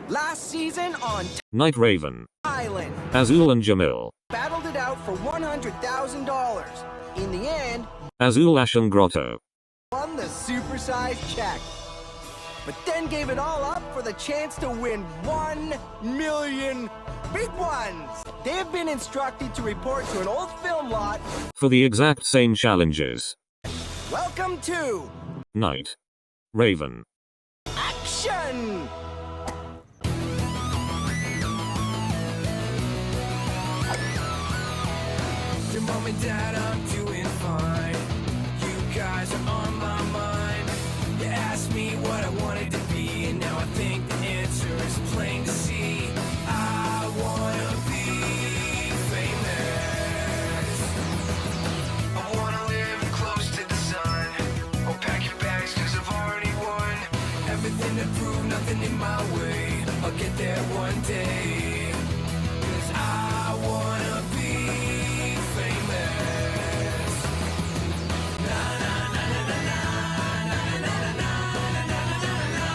Last season on Night Raven, Island, Azul and Jamil, battled it out for $100,000. In the end, Azul Ashen Grotto, won the supersized check, but then gave it all up for the chance to win 1 million big ones. They have been instructed to report to an old film lot for the exact same challenges. Welcome to Night Raven. Action! Your mom and dad, I'm doing fine. You guys are on my mind. You asked me what I wanted to be, and now I think the answer is plain to see. I wanna be famous. I wanna live close to the sun. Oh, pack your bags, cause I've already won. Everything to prove, nothing in my way. I'll get there one day. Cause I wanna be famous. Na na na na na na na na na na na na na.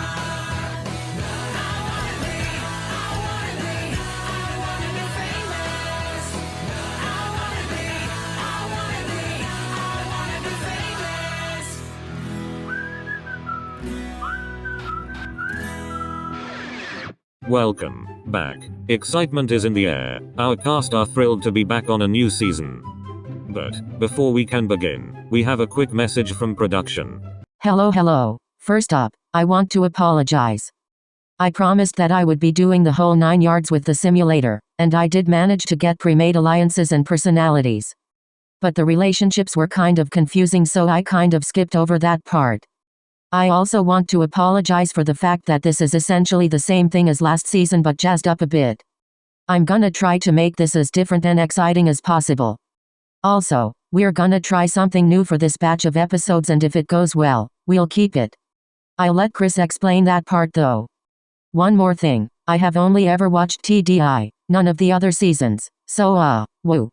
I wanna be famous. I wanna be famous. Welcome back. Excitement is in the air. Our cast are thrilled to be back on a new season. But before we can begin, we have a quick message from production. Hello. First up, I want to apologize. I promised that I would be doing the whole 9 yards with the simulator, and I did manage to get pre-made alliances and personalities. But the relationships were kind of confusing, so I kind of skipped over that part. I also want to apologize for the fact that this is essentially the same thing as last season but jazzed up a bit. I'm gonna try to make this as different and exciting as possible. Also, we're gonna try something new for this batch of episodes, and if it goes well, we'll keep it. I'll let Chris explain that part though. One more thing, I have only ever watched TDI, none of the other seasons, so woo.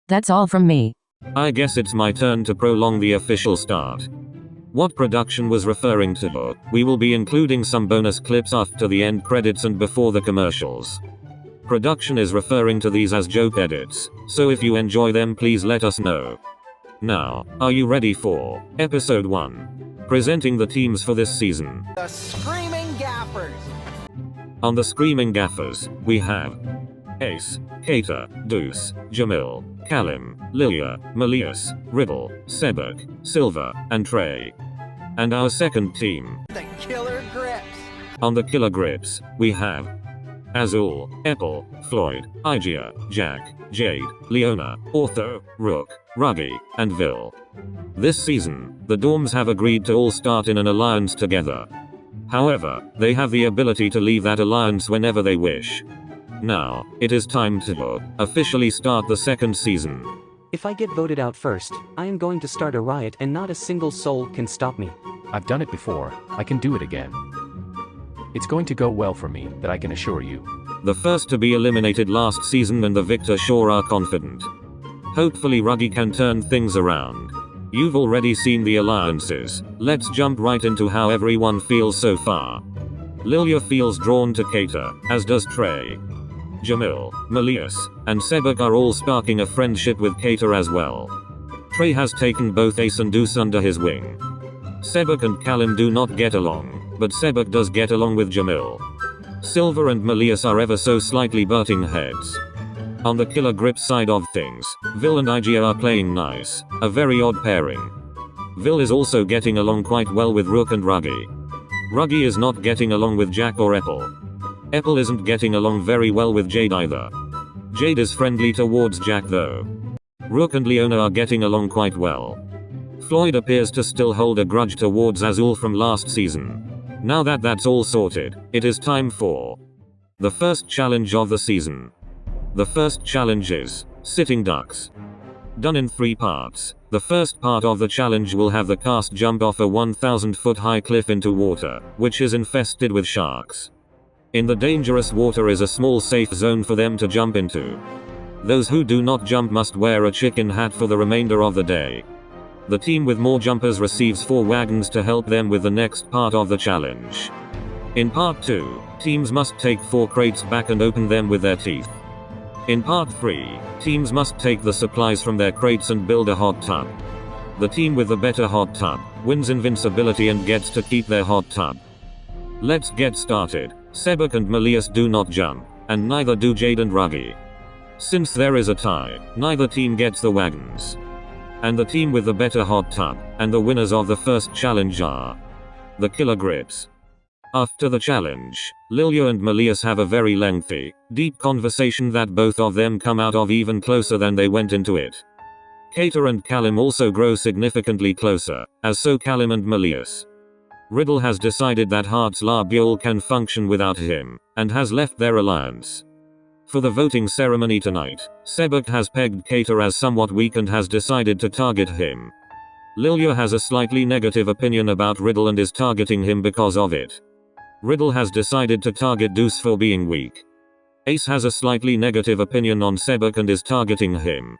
That's all from me. I guess it's my turn to prolong the official start. What production was referring to? We will be including some bonus clips after the end credits and before the commercials. Production is referring to these as joke edits, so if you enjoy them, please let us know. Now, are you ready for episode 1? Presenting the teams for this season. the Screaming Gaffers. On the Screaming Gaffers, we have Ace, Kater, Deuce, Jamil, Kalim, Lilia, Malias, Riddle, Sebek, Silver, and Trey. And our second team. The Killer Grips. On the Killer Grips, we have Azul, Epple, Floyd, Igia, Jack, Jade, Leona, Ortho, Rook, Ruggy, and Vil. This season, the Dorms have agreed to all start in an alliance together. However, they have the ability to leave that alliance whenever they wish. Now, it is time to officially start the second season. If I get voted out first, I am going to start a riot and not a single soul can stop me. I've done it before, I can do it again. It's going to go well for me, that I can assure you. The first to be eliminated last season and the victor sure are confident. Hopefully Ruggy can turn things around. You've already seen the alliances, let's jump right into how everyone feels so far. Lilia feels drawn to Kater, as does Trey. Jamil, Malias, and Sebek are all sparking a friendship with Kater as well. Trey has taken both Ace and Deuce under his wing. Sebek and Kalim do not get along, but Sebek does get along with Jamil. Silver and Malias are ever so slightly butting heads. On the Killer Grip side of things, Vil and Igia are playing nice, a very odd pairing. Vil is also getting along quite well with Rook and Ruggy. Ruggy is not getting along with Jack or Epple. Epple isn't getting along very well with Jade either. Jade is friendly towards Jack though. Rook and Leona are getting along quite well. Floyd appears to still hold a grudge towards Azul from last season. Now that that's all sorted, it is time for the first challenge of the season. The first challenge is Sitting Ducks. Done in 3 parts. The first part of the challenge will have the cast jump off a 1,000-foot high cliff into water, which is infested with sharks. In the dangerous water is a small safe zone for them to jump into. Those who do not jump must wear a chicken hat for the remainder of the day. The team with more jumpers receives 4 wagons to help them with the next part of the challenge. In part 2, teams must take 4 crates back and open them with their teeth. In part 3, teams must take the supplies from their crates and build a hot tub. The team with the better hot tub wins invincibility and gets to keep their hot tub. Let's get started. Sebek and Melius do not jump, and neither do Jade and Ruggy. Since there is a tie, neither team gets the wagons. And the team with the better hot tub, and the winners of the first challenge are the Killer Grips. After the challenge, Lilia and Melius have a very lengthy, deep conversation that both of them come out of even closer than they went into it. Kater and Callum also grow significantly closer, as so Callum and Melius. Riddle has decided that Heartslabyul can function without him, and has left their alliance. For the voting ceremony tonight, Sebek has pegged Kater as somewhat weak and has decided to target him. Lilia has a slightly negative opinion about Riddle and is targeting him because of it. Riddle has decided to target Deuce for being weak. Ace has a slightly negative opinion on Sebek and is targeting him.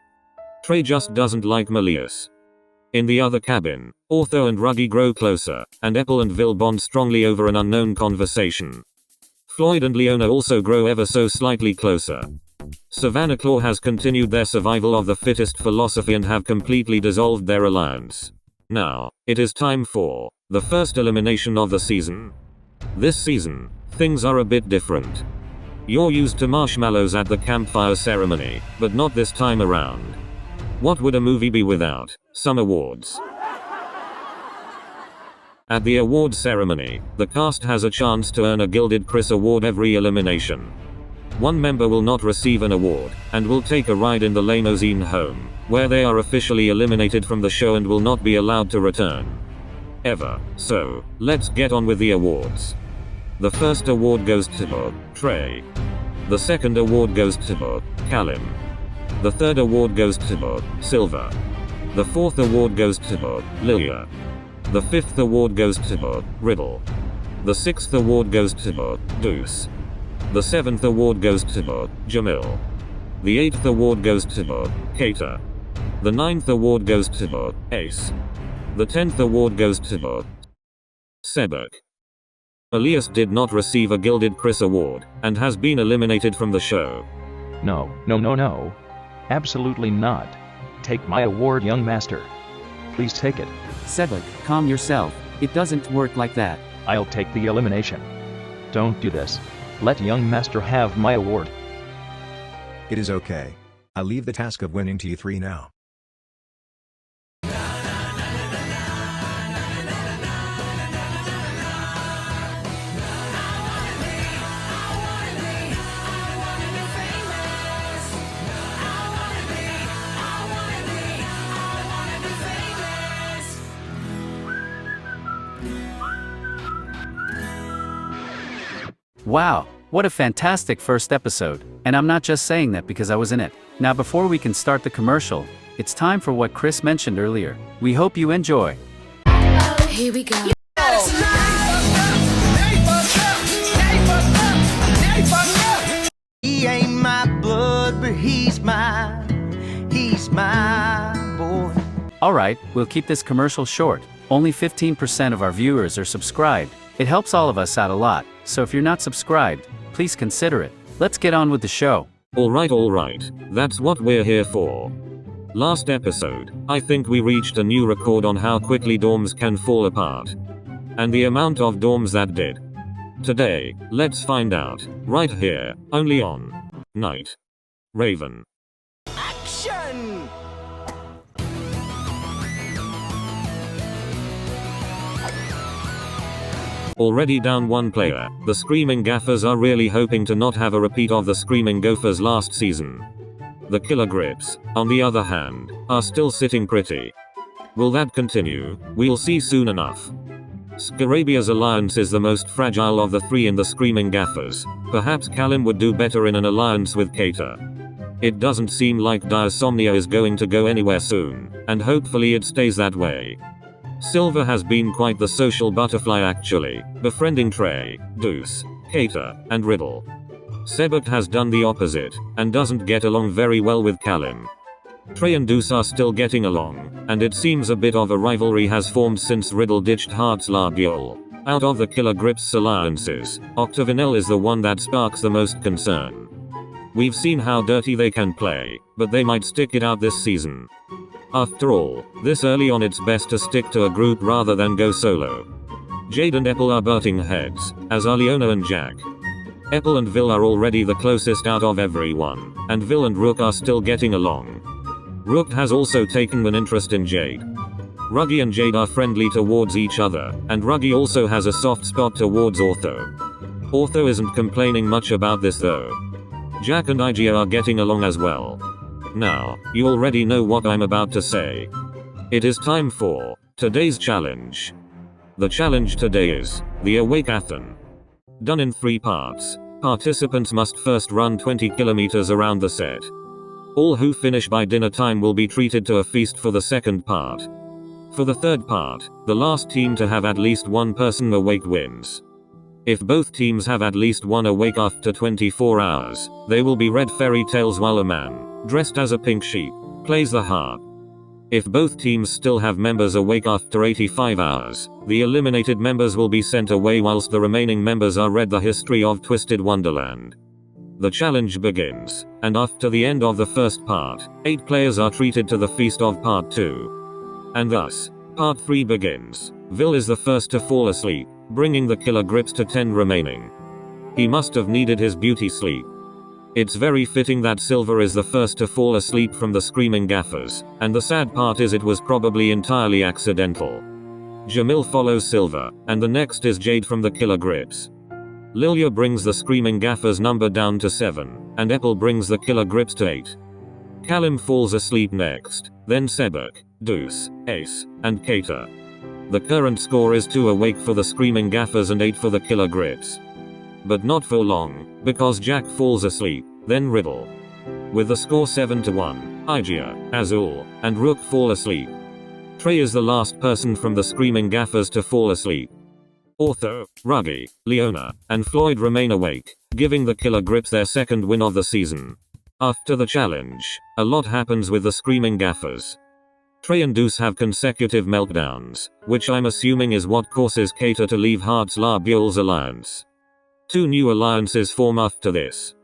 Trey just doesn't like Melius. In the other cabin, Ortho and Ruggy grow closer, and Epple and Vil bond strongly over an unknown conversation. Floyd and Leona also grow ever so slightly closer. Savannah Claw has continued their survival of the fittest philosophy and have completely dissolved their alliance. Now, it is time for the first elimination of the season. This season, things are a bit different. You're used to marshmallows at the campfire ceremony, but not this time around. What would a movie be without some awards? At the awards ceremony, the cast has a chance to earn a Gilded Chris award every elimination. One member will not receive an award, and will take a ride in the limousine home, where they are officially eliminated from the show and will not be allowed to return. Ever. So, let's get on with the awards. The first award goes to Trey. The second award goes to Callum. The third award goes to Silver. The fourth award goes to Lilia. The fifth award goes to Riddle. The sixth award goes to Deuce. The seventh award goes to Jamil. The eighth award goes to Kater. The ninth award goes to Ace. The 10th award goes to Sebek. Elias did not receive a Gilded Chris award, and has been eliminated from the show. No. Absolutely not. Take my award, young master. Please take it. Sebek, calm yourself. It doesn't work like that. I'll take the elimination. Don't do this. Let young master have my award. It is okay. I leave the task of winning to you three now. Wow, what a fantastic first episode. And I'm not just saying that because I was in it. Now before we can start the commercial, it's time for what Chris mentioned earlier. We hope you enjoy. Here we go. He ain't my blood, but he's my boy. Alright, we'll keep this commercial short. Only 15% of our viewers are subscribed. It helps all of us out a lot, so if you're not subscribed, please consider it. Let's get on with the show. Alright, that's what we're here for. Last episode, I think we reached a new record on how quickly dorms can fall apart. And the amount of dorms that did. Today, let's find out, right here, only on Night Raven. Action! Already down one player, the Screaming Gaffers are really hoping to not have a repeat of the Screaming Gophers last season. The Killer Grips, on the other hand, are still sitting pretty. Will that continue? We'll see soon enough. Scarabia's alliance is the most fragile of the three in the Screaming Gaffers. Perhaps Callum would do better in an alliance with Kater. It doesn't seem like Diasomnia is going to go anywhere soon, and hopefully it stays that way. Silver has been quite the social butterfly actually, befriending Trey, Deuce, Kater, and Riddle. Sebek has done the opposite, and doesn't get along very well with Callum. Trey and Deuce are still getting along, and it seems a bit of a rivalry has formed since Riddle ditched Heartslabyul. Out of the Killer Grips alliances, Octavinel is the one that sparks the most concern. We've seen how dirty they can play, but they might stick it out this season. After all, this early on it's best to stick to a group rather than go solo. Jade and Epple are butting heads, as are Leona and Jack. Epple and Vil are already the closest out of everyone, and Vil and Rook are still getting along. Rook has also taken an interest in Jade. Ruggy and Jade are friendly towards each other, and Ruggy also has a soft spot towards Ortho. Ortho isn't complaining much about this though. Jack and Igia are getting along as well. Now, you already know what I'm about to say. It is time for today's challenge. The challenge today is the Awake-a-thon. Done in 3 parts. Participants must first run 20 kilometers around the set. All who finish by dinner time will be treated to a feast for the second part. For the third part, the last team to have at least one person awake wins. If both teams have at least one awake after 24 hours, they will be read fairy tales while a man, dressed as a pink sheep, plays the harp. If both teams still have members awake after 85 hours, the eliminated members will be sent away whilst the remaining members are read the history of Twisted Wonderland. The challenge begins, and after the end of the first part, 8 players are treated to the feast of part 2. And thus, part 3 begins. Vil is the first to fall asleep, bringing the Killer Grips to 10 remaining. He must have needed his beauty sleep. It's very fitting that Silver is the first to fall asleep from the screaming Gaffers, and the sad part is it was probably entirely accidental. Jamil follows Silver, and the next is Jade from the Killer Grips. Lilia brings the screaming Gaffers number down to 7, and Epple brings the Killer Grips to 8. Callum falls asleep next, then Sebek, Deuce, Ace, and Kater. The current score is 2 awake for the screaming Gaffers and 8 for the Killer Grips. But not for long, because Jack falls asleep, then Riddle. With the score 7-1, Igia, Azul, and Rook fall asleep. Trey is the last person from the screaming Gaffers to fall asleep. Ortho, Ruggy, Leona, and Floyd remain awake, giving the Killer Grips their second win of the season. After the challenge, a lot happens with the screaming Gaffers. Trey and Deuce have consecutive meltdowns, which I'm assuming is what causes Kater to leave Heartslabul's alliance. 2 new alliances form after this.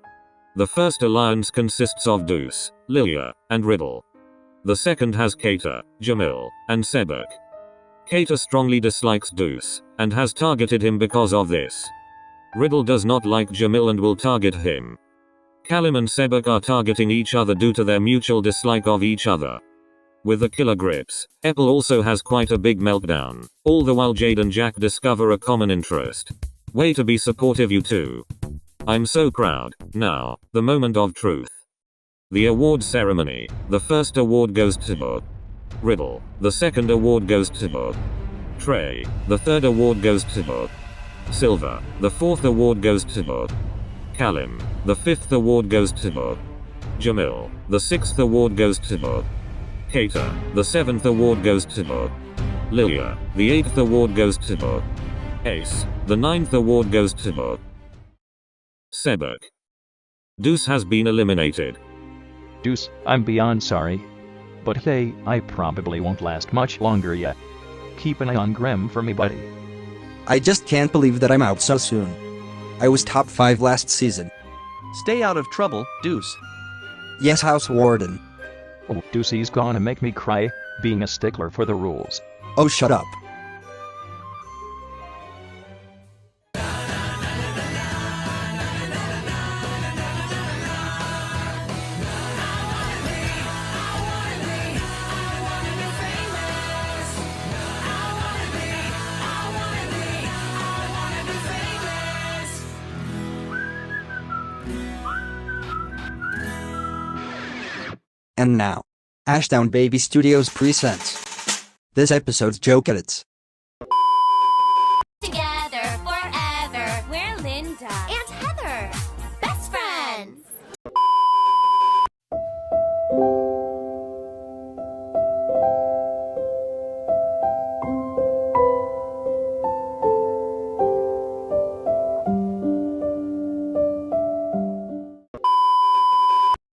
The first alliance consists of Deuce, Lilia, and Riddle. The second has Kater, Jamil, and Sebek. Kater strongly dislikes Deuce, and has targeted him because of this. Riddle does not like Jamil and will target him. Callum and Sebek are targeting each other due to their mutual dislike of each other. With the Killer Grips, Epple also has quite a big meltdown, all the while Jade and Jack discover a common interest. Way to be supportive, you two. I'm so proud. Now, the moment of truth. The award ceremony. The first award goes to Riddle. The second award goes to Trey. The third award goes to Silver. The fourth award goes to Callum. The fifth award goes to Jamil. The sixth award goes to Kater. The seventh award goes to Lilia. The eighth award goes to Ace. The ninth award goes to Sebek. Deuce has been eliminated. Deuce, I'm beyond sorry. But hey, I probably won't last much longer yet. Keep an eye on Grem for me, buddy. I just can't believe that I'm out so soon. I was top 5 last season. Stay out of trouble, Deuce. Yes, House Warden. Oh, Deucey's gonna make me cry, being a stickler for the rules. Oh, shut up. And now, Ashdown Baby Studios presents this episode's joke edits. Together forever. We're Linda and Heather, best friends.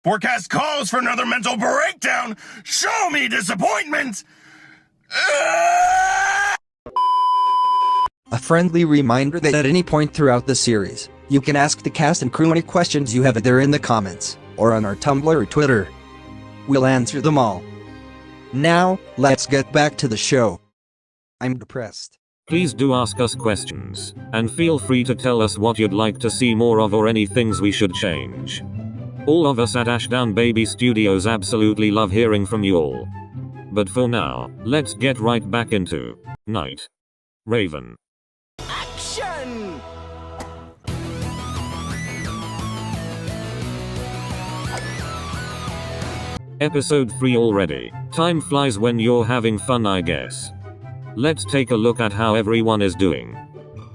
Forecast calls for another mental breakdown. Show me disappointment. A A friendly reminder that at any point throughout the series, you can ask the cast and crew any questions you have either in the comments, or on our Tumblr or Twitter. We'll answer them all. Now, let's get back to the show. I'm depressed. Please do ask us questions, and feel free to tell us what you'd like to see more of or any things we should change. All of us at Ashdown Baby Studios absolutely love hearing from you all. But for now, let's get right back into Night Raven. Action! Episode 3 already. Time flies when you're having fun, I guess. Let's take a look at how everyone is doing.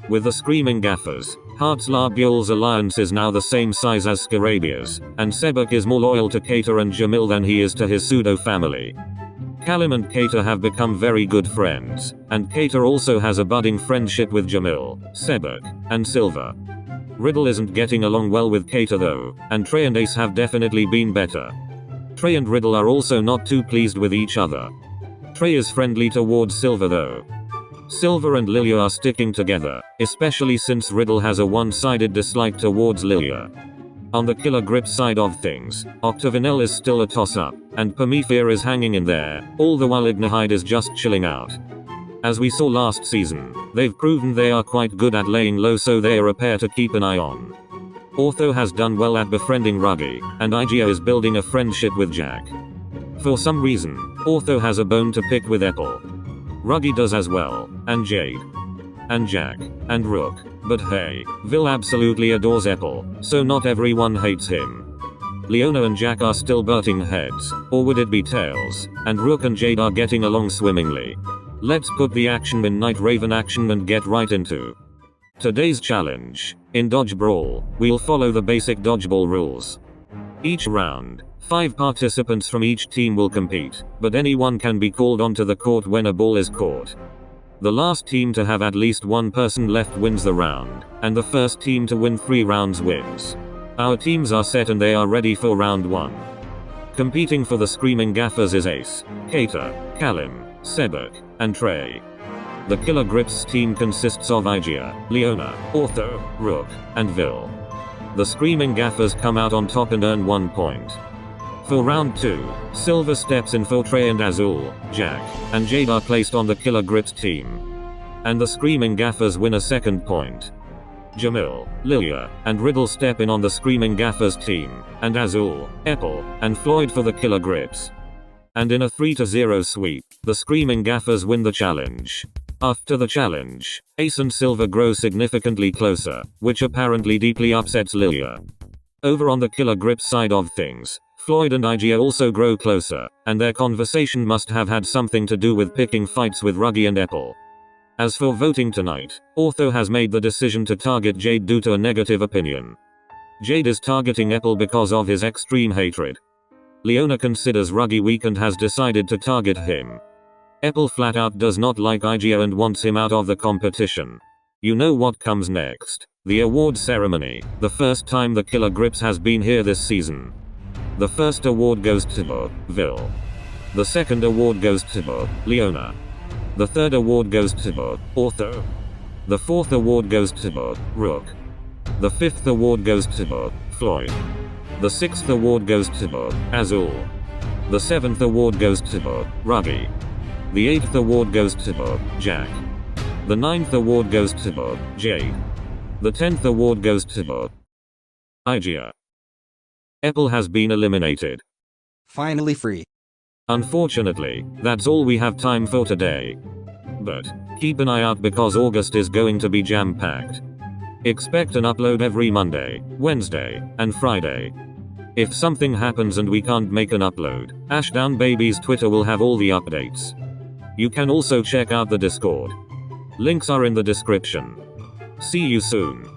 With the Screaming Gaffers, Heartslabyul's alliance is now the same size as Scarabia's, and Sebek is more loyal to Kater and Jamil than he is to his pseudo family. Callum and Kater have become very good friends, and Kater also has a budding friendship with Jamil, Sebek, and Silver. Riddle isn't getting along well with Kater though, and Trey and Ace have definitely been better. Trey and Riddle are also not too pleased with each other. Trey is friendly towards Silver though. Silver and Lilia are sticking together, especially since Riddle has a one-sided dislike towards Lilia. On the Killer Grips side of things, Octavinel is still a toss-up, and Pomefiore is hanging in there, all the while Ignahide is just chilling out. As we saw last season, they've proven they are quite good at laying low, so they are a pair to keep an eye on. Ortho has done well at befriending Ruggy, and Igeo is building a friendship with Jack. For some reason, Ortho has a bone to pick with Apple. Ruggy does as well, and Jade, and Jack, and Rook, but hey, Vil absolutely adores Apple, so not everyone hates him. Leona and Jack are still butting heads, or would it be tails, and Rook and Jade are getting along swimmingly. Let's put the action in Night Raven action and get right into today's challenge. In Dodge Brawl, we'll follow the basic dodgeball rules. Each round, 5 participants from each team will compete, but anyone can be called onto the court when a ball is caught. The last team to have at least one person left wins the round, and the first team to win 3 rounds wins. Our teams are set and they are ready for round 1. Competing for the Screaming Gaffers is Ace, Kater, Callum, Sebek, and Trey. The Killer Grips team consists of Igea, Leona, Ortho, Rook, and Vil. The Screaming Gaffers come out on top and earn 1 point. For round 2, Silver steps in for Trey and Azul, Jack, and Jade are placed on the Killer Grips team. And the Screaming Gaffers win a 2nd point. Jamil, Lilia, and Riddle step in on the Screaming Gaffers team, and Azul, Apple, and Floyd for the Killer Grips. And in a 3-0 sweep, the Screaming Gaffers win the challenge. After the challenge, Ace and Silver grow significantly closer, which apparently deeply upsets Lilia. Over on the Killer Grips side of things, Floyd and Igea also grow closer, and their conversation must have had something to do with picking fights with Ruggy and Apple. As for voting tonight, Ortho has made the decision to target Jade due to a negative opinion. Jade is targeting Apple because of his extreme hatred. Leona considers Ruggy weak and has decided to target him. Apple flat out does not like Igeo and wants him out of the competition. You know what comes next. The award ceremony, the first time the Killer Grips has been here this season. The first award goes to Vil. The second award goes to Leona. The third award goes to Ortho. The fourth award goes to Rook. The fifth award goes to Floyd. The sixth award goes to Azul. The seventh award goes to Ruggy. The 8th award goes to Jack. The 9th award goes to Jade. The 10th award goes to Igea. Apple has been eliminated. Finally free. Unfortunately, that's all we have time for today. But keep an eye out because August is going to be jam-packed. Expect an upload every Monday, Wednesday, and Friday. If something happens and we can't make an upload, Ashdown Baby's Twitter will have all the updates. You can also check out the Discord. Links are in the description. See you soon.